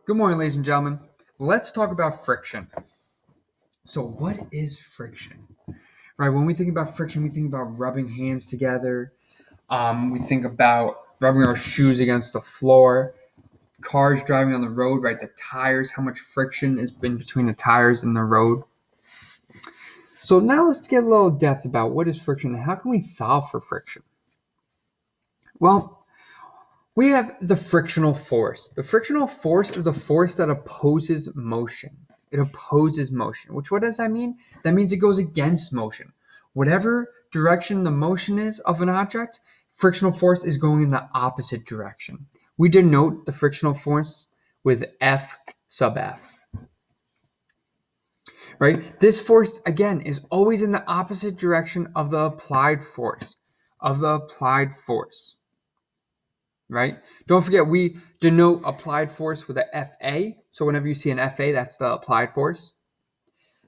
Good morning, ladies and gentlemen. Let's talk about friction. So, what is friction? Right, when we think about friction, we think about rubbing hands together. We think about rubbing our shoes against the floor, cars driving on the road, right? The tires, how much friction has been between the tires and the road. So, now let's get a little depth about what is friction and how can we solve for friction? Well, we have the frictional force. The frictional force is the force that opposes motion. It opposes motion. What does that mean? That means it goes against motion. Whatever direction the motion is of an object, frictional force is going in the opposite direction. We denote the frictional force with F sub F. Right? This force, again, is always in the opposite direction of the applied force. Right? Don't forget, we denote applied force with a FA. So whenever you see an FA, that's the applied force.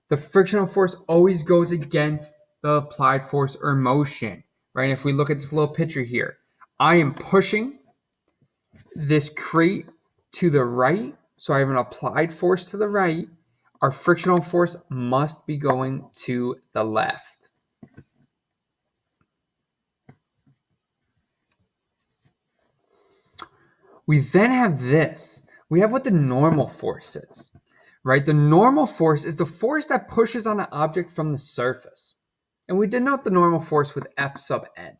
The frictional force always goes against the applied force or motion, right? If we look at this little picture here, I am pushing this crate to the right, so I have an applied force to the right. Our frictional force must be going to the left. We then have this. We have what the normal force is, right? The normal force is the force that pushes on an object from the surface. And we denote the normal force with F sub n.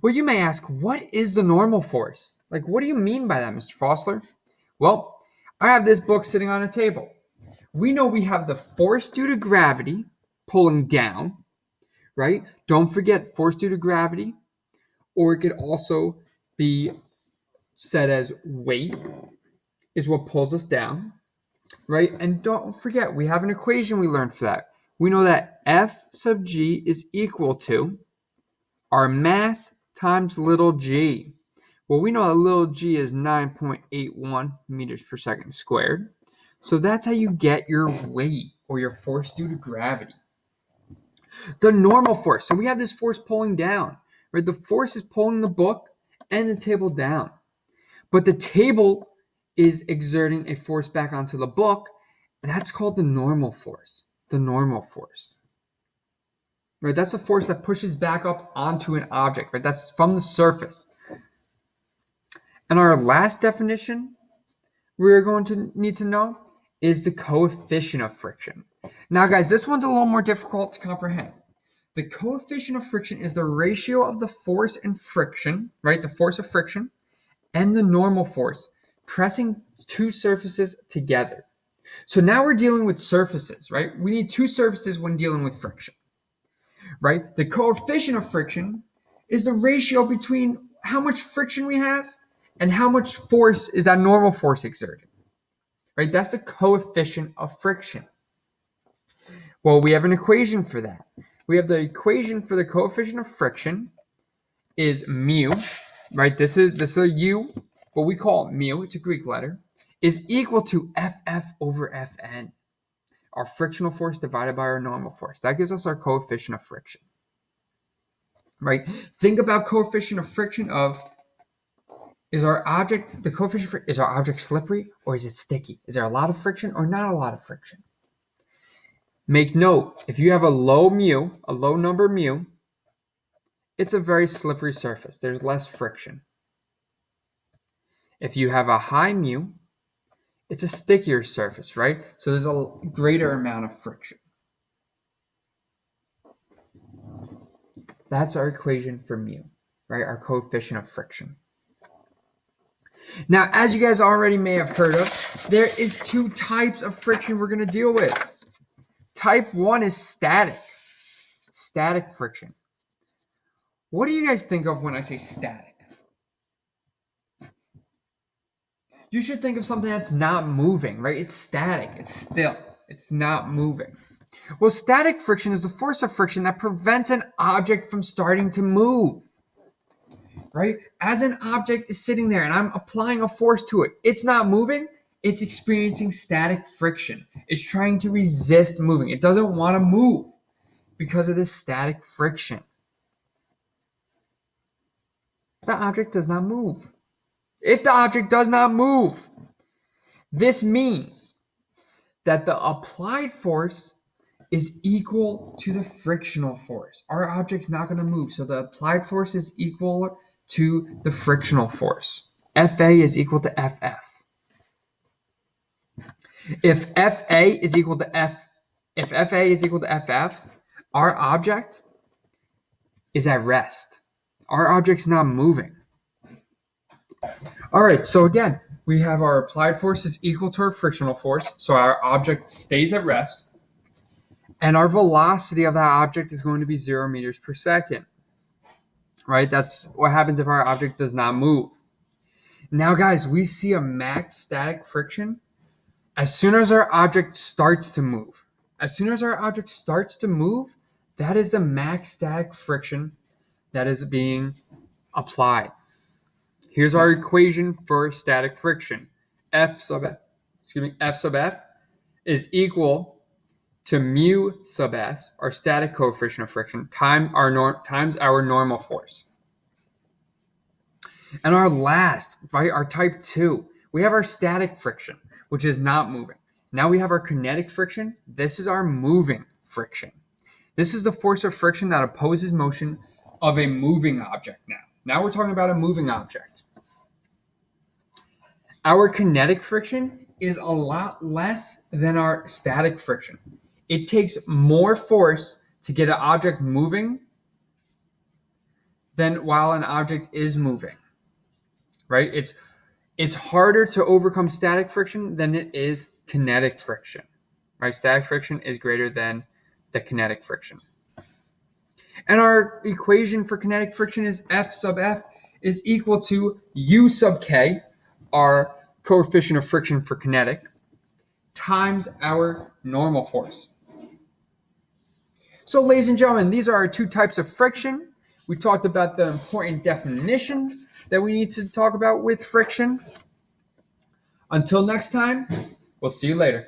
Well, you may ask, what is the normal force? Like, what do you mean by that, Mr. Fossler? Well, I have this book sitting on a table. We know we have the force due to gravity pulling down, right? Don't forget force due to gravity, or it could also be said as weight is what pulls us down, right? And don't forget, we have an equation we learned for that. We know that F sub g is equal to our mass times little g. Well, we know that little g is 9.81 meters per second squared. So that's how you get your weight or your force due to gravity. The normal force. So we have this force pulling down, right? The force is pulling the book and the table down. But the table is exerting a force back onto the book. That's called the normal force. The normal force. Right? That's a force that pushes back up onto an object, right? That's from the surface. And our last definition we're going to need to know is the coefficient of friction. Now, guys, this one's a little more difficult to comprehend. The coefficient of friction is the ratio of the force and friction, right? The force of friction and the normal force pressing two surfaces together. So now we're dealing with surfaces, right? We need two surfaces when dealing with friction, right? The coefficient of friction is the ratio between how much friction we have and how much force is that normal force exerted, right? That's the coefficient of friction. Well, we have an equation for that. We have the equation for the coefficient of friction is mu, right? This is a u, what we call mu, it's a Greek letter, is equal to Ff over Fn, our frictional force divided by our normal force. That gives us our coefficient of friction, right? Think about coefficient of friction of, is our object slippery or is it sticky? Is there a lot of friction or not a lot of friction? Make note, if you have a low number mu, it's a very slippery surface. There's less friction. If you have a high mu, it's a stickier surface, right? So there's a greater amount of friction. That's our equation for mu, right? Our coefficient of friction. Now, as you guys already may have heard of, there is two types of friction we're going to deal with. Type 1 is static friction. What do you guys think of when I say static? You should think of something that's not moving, right? It's static, it's still, it's not moving. Well, static friction is the force of friction that prevents an object from starting to move, right? As an object is sitting there and I'm applying a force to it, it's not moving, it's experiencing static friction. It's trying to resist moving. It doesn't want to move because of this static friction. The object does not move. If the object does not move, This means that the applied force is equal to the frictional force. Our object's not going to move, so the applied force is equal to the frictional force. Fa is equal to Ff. If Fa is equal to Ff, our object is at rest. Our object's not moving. All right, so again, we have our applied force is equal to our frictional force, so our object stays at rest. And our velocity of that object is going to be 0 meters per second, right? That's what happens if our object does not move. Now, guys, we see a max static friction as soon as our object starts to move. As soon as our object starts to move, that is the max static friction that is being applied. Here's our equation for static friction. F sub F is equal to mu sub s, our static coefficient of friction, times our normal force. And our last, right, our type 2, we have our static friction, which is not moving. Now we have our kinetic friction. This is our moving friction. This is the force of friction that opposes motion of a moving object now. Now we're talking about a moving object. Our kinetic friction is a lot less than our static friction. It takes more force to get an object moving than while an object is moving, right? It's harder to overcome static friction than it is kinetic friction, right? Static friction is greater than the kinetic friction. And our equation for kinetic friction is F sub F is equal to U sub K, our coefficient of friction for kinetic, times our normal force. So, ladies and gentlemen, these are our two types of friction. We talked about the important definitions that we need to talk about with friction. Until next time, we'll see you later.